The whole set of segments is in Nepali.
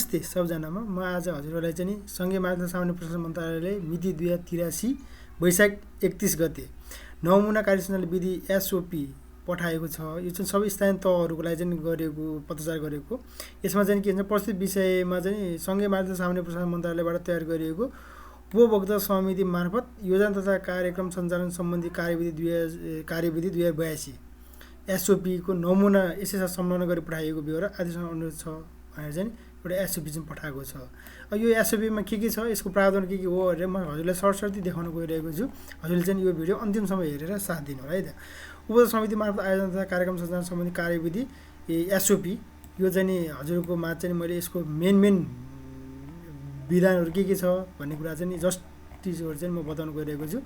नमस्ते सबजनामा। म आज हजुरहरूलाई चाहिँ सङ्घीय मार्ग सामान्य प्रशासन मन्त्रालयले मिति 2083 वैशाख 31 गते नमुना कार्यसञ्चालन विधि एसओपी पठाएको छ। यो चाहिँ सबै स्थानीय तहहरूको लागि चाहिँ गरिएको पत्रचार गरेको। यसमा चाहिँ के भन्छ, प्रस्तुत विषयमा चाहिँ सङ्घीय मार्ग सामान्य प्रशासन मन्त्रालयबाट तयार गरिएको उपभोक्ता समिति मार्फत योजना तथा कार्यक्रम सञ्चालन सम्बन्धी कार्यविधि 2082 एसओपी को नमुना यसै संलग्न गरी पठाइएको बेहोरा आदेशमा अनुरोध छ भनेर चाहिँ एउटा एसओपी चाहिँ पठाएको छ। यो एसओपीमा के छ, यसको प्रावधान के हो भनेर म हजुरलाई सर्टसर्टी देखाउन गइरहेको छु। हजुरले चाहिँ यो भिडियो अन्तिमसम्म हेरेर साथ दिनु होला है त। उपभोक्ता समिति मार्फत आयोजना तथा कार्यक्रम सञ्चालन सम्बन्धी कार्यविधि एसओपी यो चाहिँ हजुरको मा चाहिँ मैले यसको मेन विधानहरू के छ भन्ने कुरा चाहिँ जस्ट चिजहरू चाहिँ म बताउन गइरहेको छु।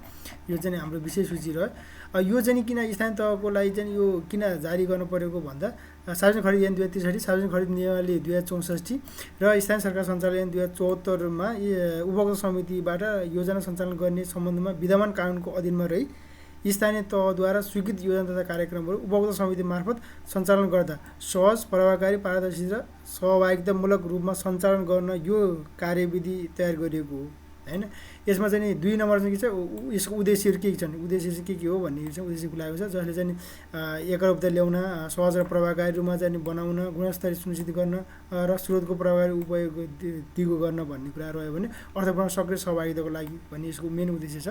यो चाहिँ हाम्रो विशेष सूची रह्यो। यो चाहिँ किन स्थानीय तहको लागि चाहिँ यो किन जारी गर्नु परेको भन्दा सार्वजनिक खरिद ऐन 2063, सार्वजनिक खरिद नियमावली 2064 र स्थानीय सरकार सञ्चालन ऐन 2074 मा उपभोक्ता समितिबाट योजना सञ्चालन गर्ने सम्बन्धमा विद्यमान कानुनको अधीनमा रही स्थानीय तहद्वारा स्वीकृत योजना तथा कार्यक्रमहरू उपभोक्ता समिति मार्फत सञ्चालन गर्दा सहज, प्रभावकारी, पारदर्शी र सहभागितामूलक रूपमा सञ्चालन गर्न यो कार्यविधि तयार गरिएको हो हैन। यसमा चाहिँ 2 नम्बर चाहिँ के छ, यसको उद्देश्यहरू के छन्, उद्देश्य चाहिँ के हो भन्ने चाहिँ उद्देश्य खुलाएको छ, जसले चाहिँ एकरूपता ल्याउन, सहज र प्रभावकारी रूपमा चाहिँ बनाउन, गुणस्तरीय सुनिश्चित गर्न र स्रोतको प्रभावकारी उपयोग दिगो गर्न भन्ने कुरा रह्यो भने अर्थव्यवस्थामा सक्रिय सहभागिताको लागि भन्ने यसको मेन उद्देश्य छ।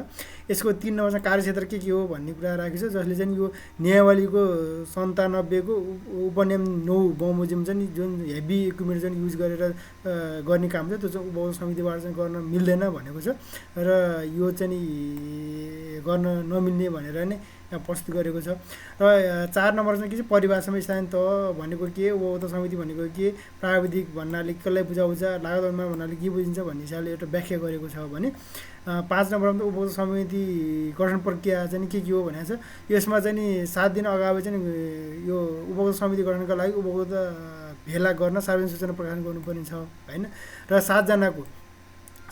यसको 3 नम्बर चाहिँ कार्यक्षेत्र के हो भन्ने कुरा राखेको छ, जसले चाहिँ यो नियमावलीको 97 को उपनियम 9 बमोजिम चाहिँ जुन हेभी इक्विपमेन्ट चाहिँ युज गरेर गर्ने काम छ त्यो चाहिँ उपभोक्ता समितिबाट चाहिँ गर्न मिल्दैन भनेको छ र यो चाहिँ गर्न नमिल्ने भनेर नै प्रस्तुत गरेको छ। र 4 नम्बर चाहिँ के छ, परिभाषामा स्थानीय तह भनेको के, उपभोक्ता समिति भनेको के, प्राविधिक भन्नाले कसलाई बुझाउँछ, लागत अनुमान भन्नाले के बुझिन्छ भन्ने हिसाबले एउटा व्याख्या गरेको छ भने 5 नम्बरमा उपभोक्ता समिति गठन प्रक्रिया चाहिँ के हो भनेको छ। यसमा चाहिँ 7 दिन अगावि चाहिँ यो उपभोक्ता समिति गठनका लागि उपभोक्ता भेला गर्न सार्वजनिक सूचना प्रकाशन गर्नुपर्ने छ हैन। र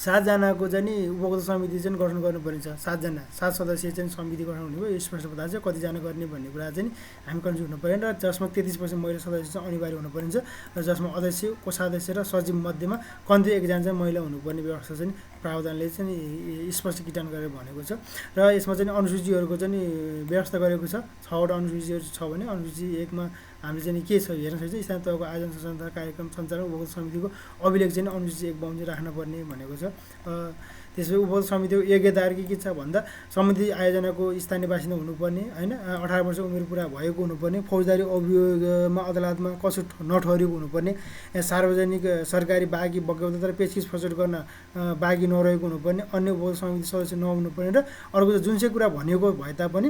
7 जनाको चाहिँ उपभोक्ता समिति चाहिँ गठन गर्नुपर्ने छ। 7 सदस्य चाहिँ समिति गठन हुने भयो। यो स्पष्ट बताएको छ कतिजना गर्ने भन्ने कुरा चाहिँ हामी कन्फ्युज हुनु परेन। र जसमा 33% महिला सदस्य चाहिँ अनिवार्य हुनुपर्ने छ र जसमा अध्यक्ष, कोषाध्यक्ष र सचिव मध्येमा कम्ती 1 जना चाहिँ महिला हुनुपर्ने व्यवस्था चाहिँ प्रावधानले चाहिँ स्पष्ट किटान गरेर भनेको छ। र यसमा चाहिँ अनुसूचीहरूको चाहिँ व्यवस्था गरेको छ। 6 वटा अनुसूचीहरू छ भने अनुसूची 1 मा हामीले चाहिँ के छ हेर्न सक्छ, स्थानीय तहको आयोजना सञ्चालन कार्यक्रम सञ्चालन उपभोक्ता समितिको अभिलेख चाहिँ अनुसूची 1 बमोजिम राख्नुपर्ने भनेको छ। त्यसपछि उपभोक्ता समितिको योग्यताहरू के छ भन्दा समिति आयोजनाको स्थानीय बासिन्दा हुनुपर्ने हैन, 18 वर्ष उमेर पुरा भएको हुनुपर्ने, फौजदारी अभियोगमा अदालतमा कसो नठहरेको हुनुपर्ने, सार्वजनिक सरकारी बाँकी बग्यौता तर पेचकिच फचोट गर्न बाँकी नरहेको हुनुपर्ने, अन्य उपभोक्ता समिति सदस्य नहुनुपर्ने। र अर्को जुन चाहिँ कुरा भनेको भए तापनि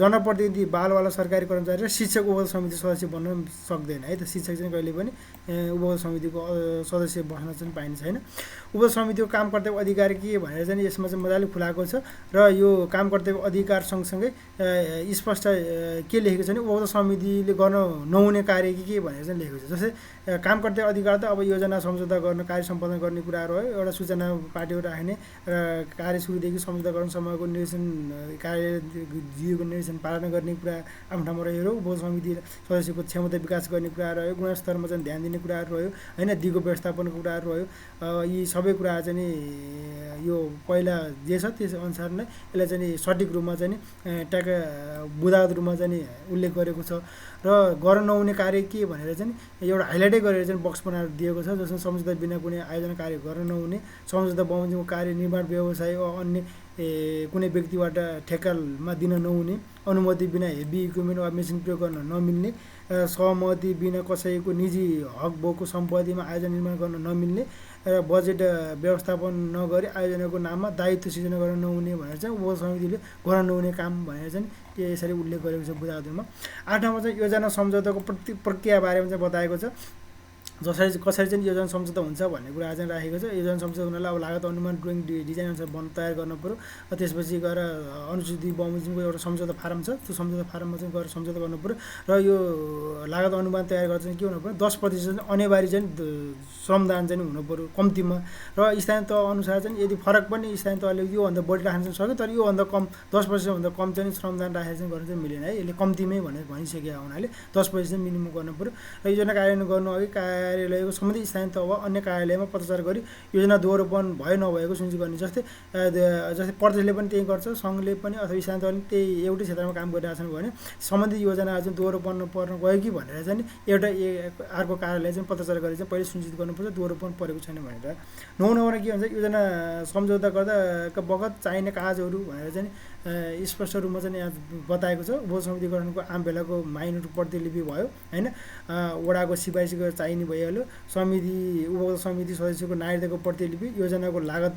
जनप्रतिनिधि, बालवाला सरकारी कर्मचारी र शिक्षक उपभोक्ता समिति सदस्य बन्न सक्दैन है त। शिक्षक चाहिँ कहिले पनि उपभोक्ता समितिको सदस्य बस्न चाहिँ पाइने छैन। उपभोक्ता समितिको काम कर्तव्य अधिकार के भनेर चाहिँ यसमा चाहिँ मजाले खुलाएको छ। र यो काम कर्तव्य अधिकार सँगसँगै स्पष्ट के लेखेको छ भने उपभोक्ता समितिले गर्न नहुने कार्य के भनेर चाहिँ लेखेको छ। जस्तै काम कर्तव्य अधिकार त अब योजना सम्झौता गर्न, कार्य सम्पादन गर्ने कुरा रह्यो, एउटा सूचना पार्टीको राख्ने र कार्य सुरुदेखि सम्झौता गर्न समयको निर्देशन, कार्य दिएको निर्देशन पालना गर्ने कुरा आफ्नो ठाउँमा रह्यो। उपभोक्ता समिति सदस्यको क्षमता विकास गर्ने कुरा रह्यो, गुणस्तरमा चाहिँ ध्यान दिने कुराहरू रह्यो हैन, दिगो व्यवस्थापनको कुराहरू रह्यो। यी सबै कुरा चाहिँ यो पहिला जे छ त्यस अनुसार नै यसलाई चाहिँ सठिक रूपमा चाहिँ ट्याक बुदावत रूपमा चाहिँ उल्लेख गरेको छ। र गर्न नहुने कार्य के भनेर चाहिँ एउटा हाइलाइटै गरेर चाहिँ बक्स बनाएर दिएको छ, जसमा सम्झौता बिना कुनै आयोजना कार्य गर्न नहुने, सम्झौता बमोजिमको कार्य निर्माण व्यवसाय वा अन्य कुनै व्यक्तिबाट ठेक्कामा दिन नहुने, अनुमति बिना हेभी इक्विपमेन्ट वा मेसिन प्रयोग गर्न नमिल्ने, सहमति बिना कसैको निजी हक भोगको सम्पत्तिमा आयोजना निर्माण गर्न नमिल्ने र बजेट व्यवस्थापन नगरी आयोजनाको नाममा दायित्व सिर्जना गर्न नहुने भनेर चाहिँ उपभोक्ता समितिले गर्न नहुने काम भनेर चाहिँ यसरी उल्लेख गरेको छ बुदावतमा। 8 नम्बर चाहिँ योजना सम्झौताको प्रक्रिया बारेमा चाहिँ बताएको छ। कसरी चाहिँ योजना सम्झौता हुन्छ भन्ने कुरा चाहिँ राखेको छ। योजना सम्झौता हुनलाई अब लागत अनुमान, ड्रइङ, डिजाइन अनुसार तयार गर्नु पर्यो। त्यसपछि गएर अनुसूची बमोजिमको एउटा सम्झौता फारम छ, त्यो सम्झौता फारममा चाहिँ गएर सम्झौता गर्नु पर्यो। र यो लागत अनुमान तयार गर्दा चाहिँ के हुनु पर्यो, 10% अनिवार्य चाहिँ श्रमदान चाहिँ हुनु पर्यो कम्तीमा। र स्थानीय तह अनुसार चाहिँ यदि फरक पनि स्थानीय तहले योभन्दा बढी राख्न चाहिँ सक्यो, तर योभन्दा कम 10% भन्दा कम चाहिँ श्रमदान राखेर चाहिँ गर्न चाहिँ मिलेन है। यसले कम्तीमै भनेर भनिसकेको हुनाले 10% चाहिँ मिनिमम गर्नु पर्यो। र योजना कार्यान्वयन गर्नु अघि कार्यालयको सम्बन्धित स्थानीय तह वा अन्य कार्यालयमा पत्राचार गरी योजना दोहोरोपन भयो नभएको सुनिश्चित गर्ने। जस्तै प्रदेशले पनि त्यही गर्छ, सङ्घले पनि अथवा स्थानीय तहले त्यही एउटै क्षेत्रमा काम गरिरहेछन् भने सम्बन्धित योजनाहरू चाहिँ दोहोरोपन पर्न गयो कि भनेर चाहिँ एउटा अर्को कार्यालय चाहिँ पत्राचार गरी चाहिँ पहिले सुनिश्चित गर्नुपर्छ दोहोरोपन परेको छैन भनेर। 9 नम्बरमा के भन्छ, योजना सम्झौता गर्दा बखत चाहिने कागजहरू भनेर चाहिँ स्पष्ट रूपमा चाहिँ यहाँ बताएको छ। उपभोक्ता समिति गठनको आम भेलाको माइनर प्रतिलिपि भयो होइन, वडाको सिफारिसको चाहिने भइहाल्यो, उपभोक्ता समिति सदस्यको नागरिकताको प्रतिलिपि, योजनाको लागत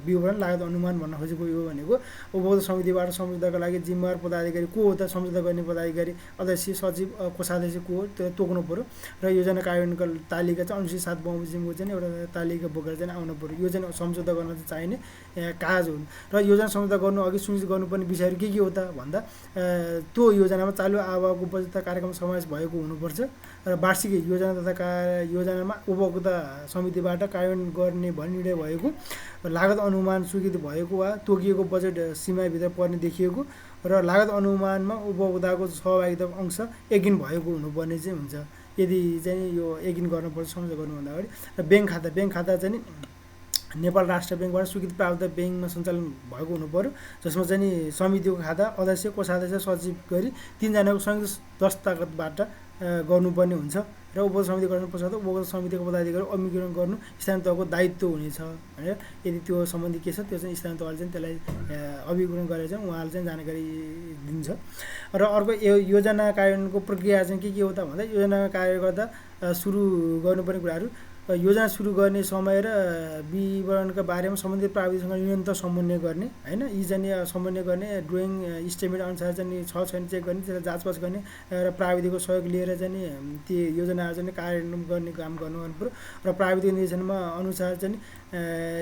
विवरण लागत अनुमान भन्न खोजेको यो भनेको उपभोक्ता समितिबाट सम्झौताको लागि जिम्मेवार पदाधिकारी को हो त, सम्झौता गर्ने पदाधिकारी अध्यक्ष सचिव कोषाध्यक्ष को हो त्यो तोक्नु पर्यो र योजना कार्यान्वयनको तालिका चाहिँ अनुसूचित 7 बमोजिमको चाहिँ एउटा तालिका बोकेर चाहिँ आउनु पर्यो। योजना सम्झौता गर्न चाहिँ चाहिने कागज हुन् र योजना सम्झौता गर्नु अघि सुनिश्चित गर्नुपर्ने विषयहरू के हो त भन्दा त्यो योजनामा चालु आवक उपभोक्ता कार्यक्रम समावेश भएको हुनुपर्छ र वार्षिक योजना तथा योजनामा उपभोक्ता समितिबाट कार्यान्वयन गर्ने भनी निर्णय भएको लागत अनुमान स्वीकृत भएको वा तोकिएको बजेट सीमाभित्र पर्ने देखिएको र लागत अनुमानमा उपभोक्ताको सहभागिताको अंश यकिन भएको हुनुपर्ने चाहिँ हुन्छ। यदि चाहिँ यो यकिन गर्नुपर्छ सम्झौता गर्नुभन्दा अगाडि। र ब्याङ्क खाता चाहिँ नेपाल राष्ट्र ब्याङ्कबाट स्वीकृत प्राप्त ब्याङ्कमा सञ्चालन भएको हुनुपर्यो, जसमा चाहिँ समितिको खाता अध्यक्ष कोषाध्यक्ष सचिव गरी 3 जनाको संयुक्त दस्तावेजबाट गर्नुपर्ने हुन्छ र उपभोक्ता समिति गठन पश्चात उपभोक्ता समितिको पदाधिकारी अभिमुखीकरण गर्नु स्थानीय तहको दायित्व हुनेछ भनेर। यदि त्यो सम्बन्धी के छ त्यो चाहिँ स्थानीय तहले चाहिँ त्यसलाई अभिमुखीकरण गरेर चाहिँ उहाँले चाहिँ जानकारी दिन्छ। र अर्को योजना कार्यान्वयनको प्रक्रिया चाहिँ के हो त भन्दा योजना कार्य गर्दा सुरु गर्नुपर्ने कुराहरू योजना सुरु गर्ने समय र विवरणका बारेमा सम्बन्धित प्राविधिकसँग निरन्तर समन्वय गर्ने होइन, यी चाहिँ समन्वय गर्ने, ड्रोइङ इस्टिमेट अनुसार चाहिँ छ छैन चेक गर्ने, त्यसलाई जाँचपाच गर्ने र प्राविधिकको सहयोग लिएर चाहिँ ती योजनाहरू चाहिँ कार्यान्वयन गर्ने काम गर्नु पर्यो र प्राविधिक निर्देशनमा अनुसार चाहिँ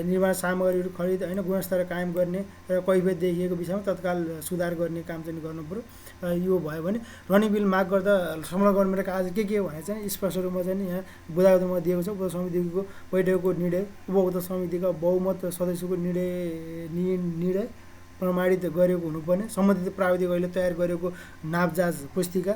निर्माण सामग्रीहरू खरिद होइन गुणस्तर कायम गर्ने र कैफियत देखिएको विषयमा तत्काल सुधार गर्ने काम चाहिँ गर्नु पर्यो। यो भयो भने रनिङ बिल माग गर्दा संलग्न गर्ने कागज के हो भने चाहिँ स्पष्ट रूपमा चाहिँ यहाँ बुझाउनुमा दिएको छ। उपभोक्ता समितिको बैठकको निर्णय, उपभोक्ता समितिका बहुमत सदस्यको निर्णय प्रमाणित गरेको हुनुपर्ने, सम्बन्धित प्राविधिकहरूले तयार गरेको नापजाँच पुस्तिका,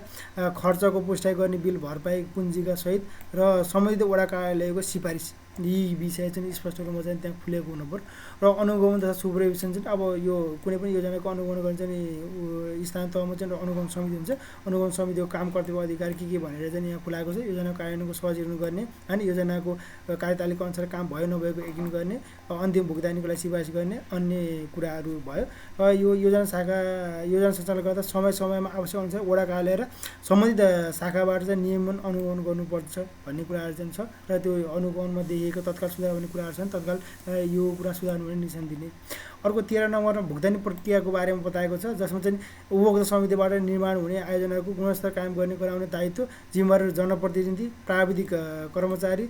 खर्चको पुष्टि गर्ने बिल भरपाई पुँजीका सहित र सम्बन्धित वडा कार्यालयको सिफारिस, यी विषय चाहिँ स्पष्ट रूपमा चाहिँ त्यहाँ खुलेको हुनुपर्यो। र अनुगमन तथा सुपरभिजन चाहिँ अब यो कुनै पनि योजनाको अनुगमन गर्ने चाहिँ स्थानीय तहमा चाहिँ अनुगमन समिति हुन्छ। अनुगमन समितिको काम कर्तव्य अधिकार के भनेर चाहिँ यहाँ खुलाएको छ। योजना कार्यान्वयनको सहजीकरण गर्ने होइन, योजनाको कार्यतालिका अनुसार काम भयो नभएको यकिन गर्ने, अन्तिम भुक्तानीको लागि सिफारिस गर्ने, अन्य कुराहरू भयो। र यो योजना सञ्चालन गर्दा समयमा आवश्यक अनुसार वडा कार्यालय र सम्बन्धित शाखाबाट चाहिँ नियमन अनुगमन गर्नुपर्छ भन्ने कुराहरू चाहिँ छ र त्यो अनुगमनमा देखिएको तत्काल सुधार गर्ने कुराहरू छन्, तत्काल यो कुरा सुधार हुने निर्देशन दिने। अर्को 13 नम्बरमा भुक्तानी प्रक्रियाको बारेमा बताएको छ, जसमा चाहिँ उपभोक्ता समितिबाट निर्माण हुने आयोजनाको गुणस्तर कायम गर्ने गराउने दायित्व जिम्मेवार जनप्रतिनिधि, प्राविधिक कर्मचारी,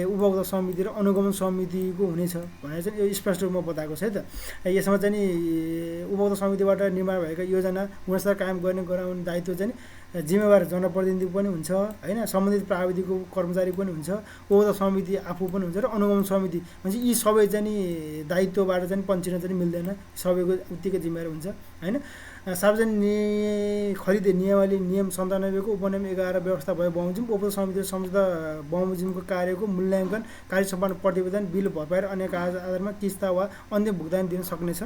उपभोक्ता समिति र अनुगमन समितिको हुनेछ भनेर चाहिँ यो स्पष्ट रूपमा बताएको छ है त। यसमा चाहिँ उपभोक्ता समितिबाट निर्माण भएका योजना गुणस्तर कायम गर्ने गराउने दायित्व चाहिँ जिम्मेवार जनप्रतिनिधि पनि हुन्छ होइन, सम्बन्धित प्राविधिकको कर्मचारी पनि हुन्छ, उपभोक्ता समिति आफू पनि हुन्छ र अनुगमन समिति भन्छ। यी सबै चाहिँ दायित्वबाट चाहिँ पन्छिन चाहिँ मिल्दैन, सबैको उत्तिकै जिम्मेवार हुन्छ होइन। सार्वजनिक खरिद नियमावली नियम 97 को उपनियम 11 व्यवस्था भयो बमोजिम, उपभोक्ता समिति सम्झौता बमोजिमको कार्यको मूल्याङ्कन, कार्य सम्पादन प्रतिवेदन, बिल भरपाई र अन्य कागज आधारमा किस्ता वा अन्तिम भुक्तानी दिन सक्नेछ।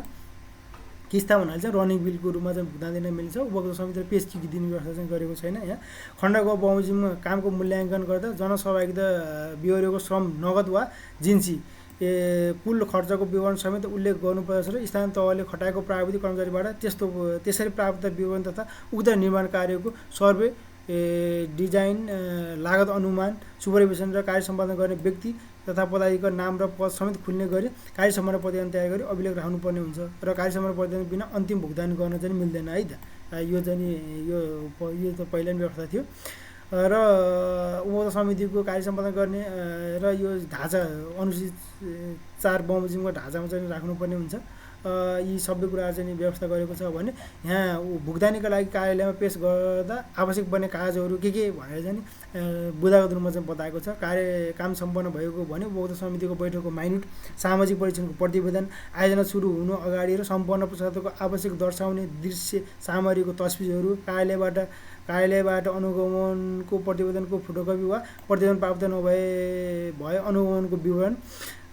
किस्ता भन्नाले चाहिँ रनिङ बिलको रूपमा चाहिँ भुक्तान दिन मिल्छ। उपभोक्ता समितिले पेज किक दिने व्यवस्था चाहिँ गरेको छैन। यहाँ खण्डको बमोजिममा कामको मूल्याङ्कन गर्दा जनसहभागिता बिहोरेको श्रम नगद वा जिन्सी कुल खर्चको विवरण समेत उल्लेख गर्नुपर्दछ र स्थानीय तहले खटाएको प्राविधिक कर्मचारीबाट त्यसरी प्राप्त विवरण तथा उक्त निर्माण कार्यको सर्वे, डिजाइन, लागत अनुमान, सुपरभिजन र कार्य सम्पादन गर्ने व्यक्ति तथा पदाधिकारी नाम र पद समेत खुल्ने गरी कार्य सम्पादन प्रतिवेदन तयार गरी अभिलेख राख्नुपर्ने हुन्छ र कार्य सम्पादन प्रतिवेदन बिना अन्तिम भुक्तानी गर्न चाहिँ मिल्दैन है त। यो चाहिँ यो त पहिला नै व्यवस्था थियो र उपभोक्ता समितिको कार्य सम्पादन गर्ने र यो ढाँचा अनुसूचित 4 बमोजिमको ढाँचामा चाहिँ राख्नुपर्ने हुन्छ। यी सबै कुराहरू चाहिँ व्यवस्था गरेको छ भने यहाँ भुक्तानीका लागि कार्यालयमा पेश गर्दा आवश्यक पर्ने कागजहरू के भनेर चाहिँ बुझाएको रूपमा चाहिँ बताएको छ। काम सम्पन्न भएको भने उपभोक्ता समितिको बैठकको माइन्युट सामाजिक परीक्षणको प्रतिवेदन, आयोजना सुरु हुनु अगाडि र सम्पन्न पश्चातको आवश्यक दर्शाउने दृश्य सामग्रीको तस्बिरहरू, कार्यालयबाट कार्यालयबाट अनुगमनको प्रतिवेदनको फोटोकपी वा प्रतिवेदन प्राप्त भए अनुगमनको विवरण,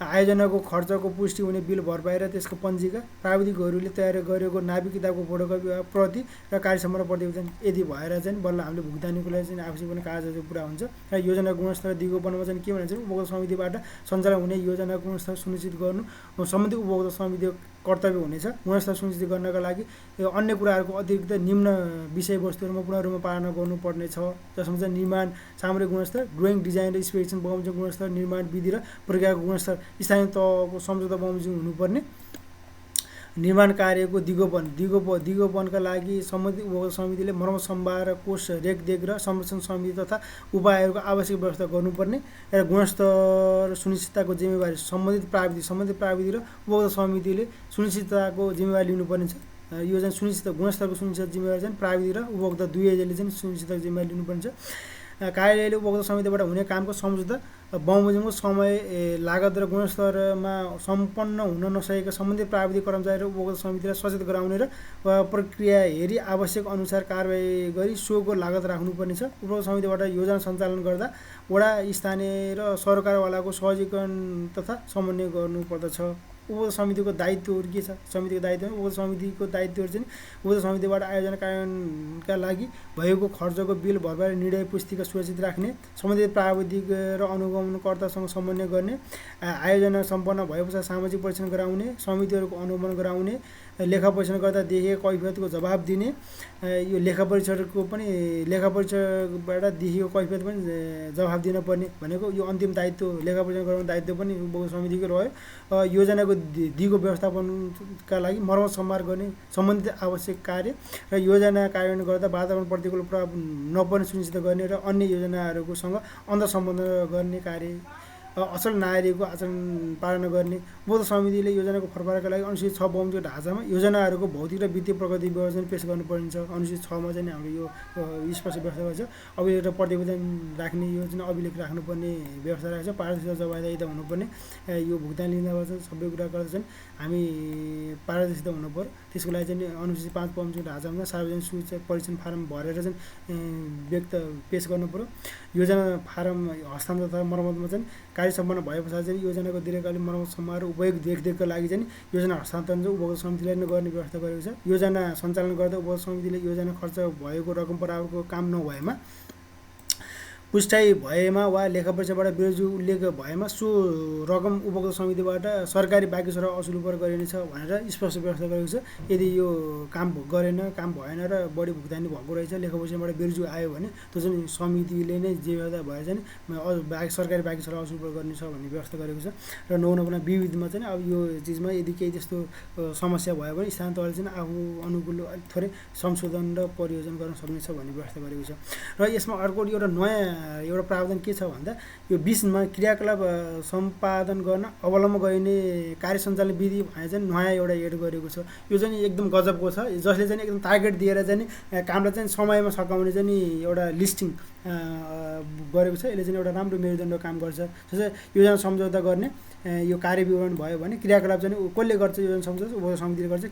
आयोजनाको खर्चको पुष्टि हुने बिल भरपाई र त्यसको पञ्जिका, प्राविधिकहरूले तयार गरेको नाभिक किताबको फोटोकपी वा प्रति र कार्यसम्पन्न प्रतिवेदन यदि भएर चाहिँ बल्ल हामीले भुक्तानीको लागि चाहिँ आवश्यक पर्ने कागजातहरू पुरा हुन्छ। र योजना गुणस्तर दिगोपनमा चाहिँ के भन्छ, उपभोक्ता समितिबाट सञ्चालन हुने योजना गुणस्तर सुनिश्चित गर्नु सम्बन्धित उपभोक्ता समितिको कर्तव्य हुनेछ। गुणस्तर सुनिश्चित गर्नका लागि यो अन्य कुराहरूको अतिरिक्त निम्न विषयवस्तुहरूमा पूर्ण रूपमा पालना गर्नुपर्ने छ, जसमा चाहिँ निर्माण सामग्री गुणस्तर, ड्रोइङ डिजाइन र स्पेसिफिकेसन बमोजिम गुणस्तर, निर्माण विधि र प्रक्रियाको गुणस्तर, स्थानीय तहको सम्झौता बमोजिम हुनुपर्ने, निर्माण कार्यको दिगोपनका लागि सम्बन्धित उपभोक्ता समितिले मर्मत सम्भार, कोष रेखदेख र संरक्षण समिति तथा उपायहरूको आवश्यक व्यवस्था गर्नुपर्ने र गुणस्तर सुनिश्चितताको जिम्मेवारी सम्बन्धित प्राविधिक र उपभोक्ता समितिले सुनिश्चितताको जिम्मेवारी लिनुपर्ने छ। यो चाहिँ सुनिश्चित गुणस्तरको सुनिश्चित जिम्मेवारी चाहिँ प्राविधिक र उपभोक्ता दुवैजनाले चाहिँ सुनिश्चितताको जिम्मेवारी लिनुपर्ने छ। कार्यालयले उपभोक्ता समितिबाट हुने कामको सम्झौता बमोजिमको समय, लागत र गुणस्तरमा सम्पन्न हुन नसकेका सम्बन्धित प्राविधिक कर्मचारी र उपभोक्ता समितिलाई सचेत गराउने र प्रक्रिया हेरी आवश्यक अनुसार कारबाही गरी सोको लागत राख्नुपर्ने छ। उपभोक्ता समितिबाट योजना सञ्चालन गर्दा वडा, स्थानीय र सरकारवालाको सहजीकरण तथा समन्वय गर्नुपर्दछ। उपभोक्ता समितिको दायित्वहरू के छ? उपभोक्ता समितिको दायित्वहरू चाहिँ उपभोक्ता समितिबाट आयोजना कार्यान्वयनका लागि भएको खर्चको बिल भरपाई र निर्णय पुस्तिका सुरक्षित राख्ने, सम्बन्धित प्राविधिक र अनुगमनकर्तासँग समन्वय गर्ने, आयोजना सम्पन्न भएपछि सामाजिक परीक्षण गराउने, समितिहरूको अनुगमन गराउने, लेखा परीक्षण गर्दा देखिएको कैफियतको जवाब दिने। यो लेखा परीक्षणबाट देखिएको कैफियत पनि जवाब दिन पर्ने भनेको यो अन्तिम दायित्व, लेखा परीक्षण गराउने दायित्व पनि उपभोक्ता समितिको रह्यो। योजनाको दिगो व्यवस्थापनका लागि मर्मत सम्भार गर्ने, सम्बन्धित आवश्यक कार्य र योजना कार्यान्वयन गर्दा वातावरण प्रतिकूल प्रभाव नपर्ने सुनिश्चित गर्ने र अन्य योजनाहरूसँग अन्तर्सम्बन्ध गर्ने कार्य, अचल नागरिकको आचरण पालना गर्ने। उपभोक्ता समितिले योजनाको फरफारका लागि अनुसूचित 6 बमोजिमको ढाँचामा योजनाहरूको भौतिक र वित्तीय प्रगति विवरण पेश गर्नुपर्ने छ। अनुसूचित 6 मा चाहिँ हाम्रो यो स्पष्ट व्यवस्था गर्छ। अभिलेख र प्रतिवेदन राख्ने योजना अभिलेख राख्नुपर्ने व्यवस्था राखेको छ। पारदर्शिता जवाबदेहिता हुनुपर्ने, यो भुक्तानी लिँदा सबै कुरा गर्दा चाहिँ हामी पारदर्शिता हुनुपर्यो। त्यसको लागि चाहिँ अनुसूचित 5 बमोजिमको ढाँचामा सार्वजनिक सूचना परीक्षण फारम भरेर चाहिँ व्यक्त पेश गर्नुपर्यो। योजना फारम हस्तान्तरण तथा मर्मतमा चाहिँ कार्य सम्पन्न भए पछाडि चाहिँ योजनाको दीर्घकालीन मर्मत सम्भार उपयोग देखरेखका लागि चाहिँ योजना हस्तान्तरण चाहिँ उपभोक्ता समितिले नै गर्ने व्यवस्था गरेको छ। योजना सञ्चालन गर्दा उपभोक्ता समितिले योजना खर्च भएको रकम बराबरको काम नभएमा, पुष्टाइ भएमा वा लेखा परीक्षाबाट बेरजु उल्लेख भएमा सो रकम उपभोक्ता समितिबाट सरकारी बाँकी सरह असुल गरिनेछ भनेर स्पष्ट व्यवस्था गरेको छ। यदि यो काम भएन र बढी भुक्तानी भएको रहेछ, लेखा परीक्षाबाट बेरजु आयो भने त्यो चाहिँ समितिले नै जे व्यवस्था भए चाहिँ सरकारी बाँकी सरह असुल गर्नेछ भन्ने व्यवस्था गरेको छ। र 9 नम्बरमा विविधमा चाहिँ अब यो चिजमा यदि केही त्यस्तो समस्या भयो भने स्थानीय तहले चाहिँ आफू अनुकूल थोरै संशोधन र परियोजना गर्न सक्नेछ भन्ने व्यवस्था गरेको छ। र यसमा अर्को एउटा नयाँ एउटा प्रावधान के छ भन्दा यो 20 मा क्रियाकलाप सम्पादन गर्न अवलम्बन गरिने कार्य सञ्चालन विधि भने चाहिँ नयाँ एउटा एड गरेको छ। यो चाहिँ एकदम गजबको छ, जसले चाहिँ एकदम टार्गेट दिएर चाहिँ कामलाई चाहिँ समयमा सकाउने चाहिँ एउटा लिस्टिङ गरेको छ। यसले चाहिँ एउटा राम्रो मेरुदण्ड काम गर्छ। जस्तै योजना सम्झौता गर्ने यो कार्य विवरण भयो भने क्रियाकलाप चाहिँ कसले गर्छ, योजना सम्झौता उपभोक्ता समितिले गर्छ।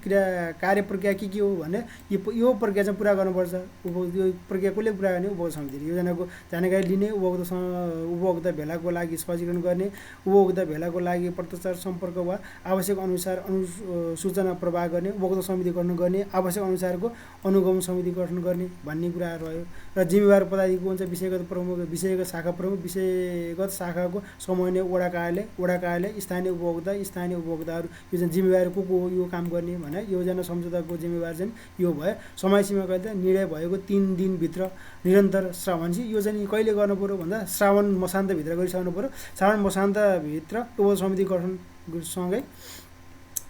कार्य प्रक्रिया के हो भने यो प्रक्रिया चाहिँ पुरा गर्नुपर्छ। यो प्रक्रिया कसले पुरा गर्ने, उपभोक्ता समितिले। योजनाको जानकारी लिने, उपभोक्ता भेलाको लागि सहजीकरण गर्ने, उपभोक्ता भेलाको लागि पत्रचार सम्पर्क वा आवश्यक अनुसार सूचना प्रवाह गर्ने, उपभोक्ता समिति गठन गर्ने, आवश्यक अनुसारको अनुगमन समिति गठन गर्ने भन्ने कुराहरू रह्यो। र जिम्मेवार पदाधिकारी हुन्छ विषयगत प्रमुख, विषयगत शाखा प्रमुख, विषयगत शाखाको समन्वय वडा कार्यालय, स्थानीय उपभोक्ताहरू। यो चाहिँ जिम्मेवारी को हो यो काम गर्ने भने योजना सम्झौताको जिम्मेवारी चाहिँ यो भयो। समय सीमा कहिले निर्णय भएको 3 दिनभित्र निरन्तर भनेपछि यो चाहिँ कहिले गर्नु पर्यो भन्दा श्रावण मसान्तभित्र गरिसक्नु पर्यो। श्रावण मसान्तभित्र उपभोक्ता समिति गठनसँगै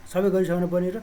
सबै गरिसक्नु पर्ने र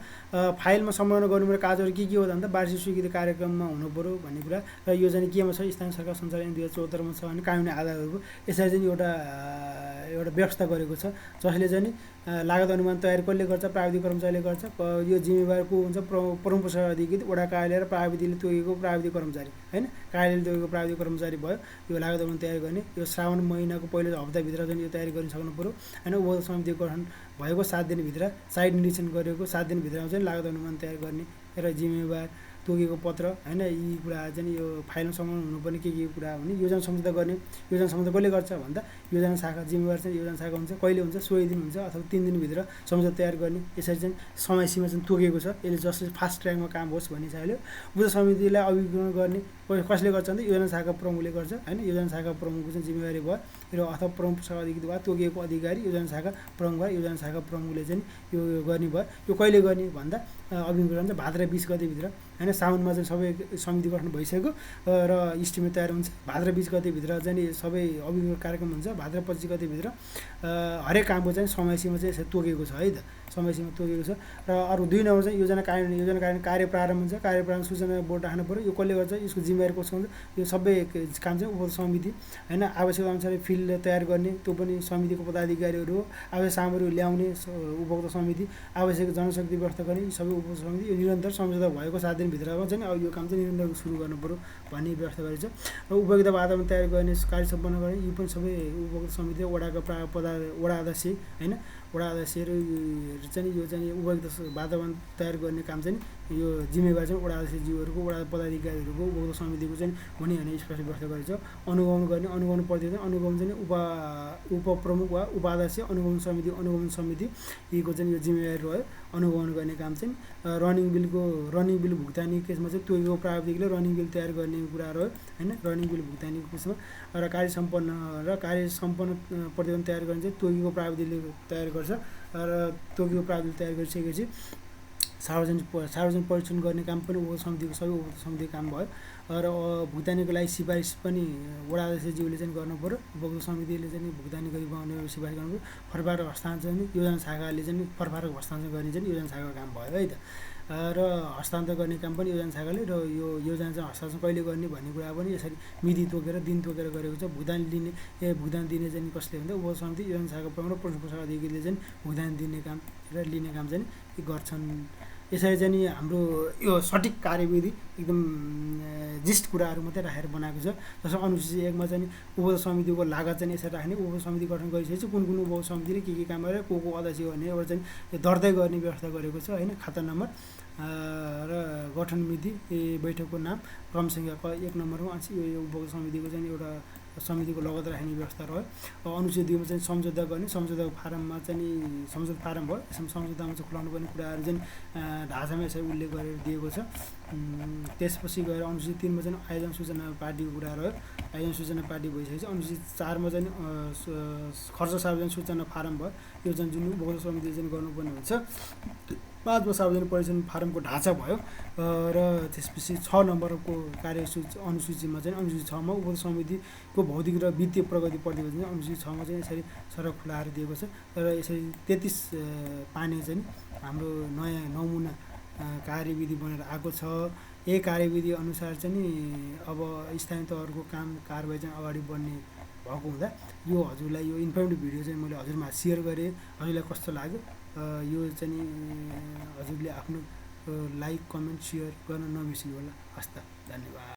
फाइलमा सम्मान गर्नुपर्ने कागजहरू के हो भन्दा वार्षिक स्वीकृति कार्यक्रममा हुनु पर्यो भन्ने कुरा। र यो चाहिँ केमा छ, स्थानीय सरकार सञ्चालन 2074 मा छ भने कानुनी आधारहरूको यसरी चाहिँ एउटा व्यवस्था गरेको छ। जसले चाहिँ लागत अनुमान तयारी कसले गर्छ, प्राविधिक कर्मचारीले गर्छ। यो जिम्मेवार को हुन्छ, प्रमुख प्रशासक अधिकृत, वडा कार्यालय र प्राविधिकले तोकेको प्राविधिक कर्मचारी हैन, कार्यालयले तोकेको प्राविधिक कर्मचारी भयो। यो लागत अनुमान तयारी गर्ने यो श्रावण महिनाको पहिलो हप्ताभित्र चाहिँ यो तयारी गरिसक्नु पर्यो हैन। उपभोक्ता समिति गठन भएको 7 दिनभित्र साइट निरीक्षण गरेको 7 दिनभित्रमा चाहिँ लागत अनुमान तयार गर्ने र जिम्मेवार तोकेको पत्र होइन यी कुरा चाहिँ यो फाइलमा सङ्कलन हुनुपर्ने के कुरा भने योजना सम्झौता गर्ने योजना सम्झौता कसले गर्छ भन्दा योजना शाखा जिम्मेवार चाहिँ योजना शाखा हुन्छ कहिले हुन्छ 100 दिन हुन्छ अथवा 3 दिनभित्र सम्झौता तयार गर्ने यसरी चाहिँ समय सीमा चाहिँ तोकेको छ यसले जसरी फास्ट ट्र्याकमा काम होस् भन्ने हिसाबले उपज समितिलाई अभिगमन गर्ने कसले गर्छ भने योजना शाखा प्रमुखले गर्छ होइन योजना शाखा प्रमुखको चाहिँ जिम्मेवारी भयो र अथवा प्रमुख शाखा अधिकृत वा तोकिएको अधिकारी योजना शाखा प्रमुख वा योजना शाखा प्रमुखले चाहिँ यो गर्ने भयो यो कहिले गर्ने भन्दा अभिगमन चाहिँ भाद्र 20 गतेभित्र होइन साउनमा चाहिँ सबै समिति गठन भइसक्यो र इस्टिमेट तयार हुन्छ भाद्र 20 गतेभित्र चाहिँ सबै अभिगमन कार्यक्रम हुन्छ भाद्र 25 गतेभित्र हरेक कामको चाहिँ समय सीमा चाहिँ यसरी तोकेको छ है त समय सीमा तोकेको छ र अरू 2 नम्बर चाहिँ योजना कार्यान्वयन कार्य प्रारम्भ हुन्छ कार्य प्रारम्भ सूचना बोर्ड राख्नु पर्यो यो कसले गर्छ यसको जिम्मेवारी कसको हुन्छ यो सबै काम चाहिँ उपभोक्ता समिति होइन आवश्यकता अनुसार फिल्ड तयार गर्ने त्यो पनि समितिको पदाधिकारीहरू हो आवश्यक सामग्री ल्याउने उपभोक्ता समिति आवश्यक जनशक्ति व्यवस्था गर्ने यी सबै उपभोक्ता समिति यो निरन्तर सम्झौता भएको 7 दिनभित्रमा चाहिँ अब यो काम चाहिँ निरन्तर सुरु गर्नु पर्यो भन्ने व्यवस्था गरिन्छ र उपयोगिता वातावरण तयार गर्ने कार्य सम्पन्न गर्ने यी पनि सबै उपभोक्ता समिति वडाको वडा अध्यक्ष होइन वडा अध्यक्षहरू चाहिँ यो चाहिँ उपयुक्त वातावरण तयार गर्ने काम चाहिँ यो जिम्मेवार चाहिँ वडा अध्यक्षज्यूहरूको वडा पदाधिकारीहरूको उपभोक्ता समितिको चाहिँ हुने भने स्पष्ट व्यवस्था गरेको छ अनुगमन गर्ने अनुगमन प्रति चाहिँ अनुगमन चाहिँ उपप्रमुख वा उपाध्यक्ष अनुगमन समिति यीको चाहिँ यो जिम्मेवारी रह्यो अनुगमन गर्ने काम चाहिँ रनिङ बिल भुक्तानी केसमा चाहिँ तोकेको प्राविधिकले रनिङ बिल तयार गर्ने कुरा रह्यो होइन रनिङ बिल भुक्तानीको केसमा र कार्य सम्पन्न प्रतिवेदन तयार गर्ने चाहिँ तोकेको प्राविधिकले तयार गर्छ र तोकेको प्राविधिक तयार गरिसकेपछि सार्वजनिक परीक्षण गर्ने काम पनि उपभोक्ता समितिको सबै उपभोक्ता समितिको काम भयो र भुक्तानीको लागि सिफारिस पनि वडा अध्यक्षज्यूले चाहिँ गर्नु पर्यो उपभोक्ता समितिले चाहिँ भुक्तानी गरी बनाउने सिफारिस गर्नु पर्यो फरफारक हस्तान्तरण योजना शाखाले चाहिँ फरफारक हस्तान्तरण गर्ने चाहिँ योजना शाखाको काम भयो है त र हस्तान्तरण गर्ने काम पनि योजना शाखाले र यो योजना चाहिँ हस्तान्तरण कहिले गर्ने भन्ने कुरा पनि यसरी मिति तोकेर दिन तोकेर गरेको छ भुक्तानी दिने चाहिँ कसले भन्दा उपभोक्ता समिति योजना शाखा प्रमुख र प्रमुख शाखा अधिकारीले चाहिँ भुक्तानी दिने काम र लिने काम चाहिँ गर्छन् यसरी चाहिँ हाम्रो यो सठिक कार्यविधि एकदम जिस्ट कुराहरू मात्रै राखेर बनाएको छ जस्तो अनुसूची 1 मा चाहिँ उपभोक्ता समितिको लागत चाहिँ यसरी राख्ने उपभोक्ता समिति गठन गरिसकेपछि कुन उपभोक्ता समितिले के काम गरेर को अध्यक्ष हो भने एउटा चाहिँ दर्ता गर्ने व्यवस्था गरेको छ होइन खाता नम्बर र गठन मिति बैठकको नाम क्रम सङ्ख्या 1 नम्बरमा यो उपभोक्ता समितिको चाहिँ एउटा समितिको लगत राख्ने व्यवस्था रह्यो अनुसूची 2 मा चाहिँ सम्झौता गर्ने सम्झौताको फारममा चाहिँ सम्झौता फारम भयो यसमा सम्झौतामा चाहिँ खुलाउनु पर्ने कुराहरू चाहिँ ढाँचामा यसरी उल्लेख गरेर दिएको छ त्यसपछि गएर अनुसूची 3 मा चाहिँ आयोजन सूचना पार्टीको कुरा रह्यो आयोजन सूचना पार्टी भइसकेपछि अनुसूची 4 मा चाहिँ खर्च सार्वजनिक सूचना फारम भयो यो चाहिँ जुन उपभोक्ता समितिले चाहिँ गर्नुपर्ने हुन्छ 5 मा सार्वजनिक परीक्षण फारमको ढाँचा भयो र त्यसपछि 6 नम्बरको अनुसूचीमा चाहिँ अनुसूची 6 मा उपभोक्ता समितिको भौतिक र वित्तीय प्रगति प्रतिवेदन अनुसूची 6 मा चाहिँ यसरी सडक खुलाएर दिएको छ र यसरी 33 पाने चाहिँ हाम्रो नयाँ नमुना कार्यविधि बनेर आएको छ यही कार्यविधि अनुसार चाहिँ अब स्थानीय तहहरूको काम कारबाही चाहिँ अगाडि बढ्ने भएको हुँदा यो हजुरलाई यो इन्फर्मेटिभ भिडियो चाहिँ मैले हजुरमा सेयर गरेँ हजुरलाई कस्तो लाग्यो यो चाहिँ हजुरले आफ्नो लाइक कमेन्ट सेयर गर्न नबिर्सिनु होला हस् त धन्यवाद।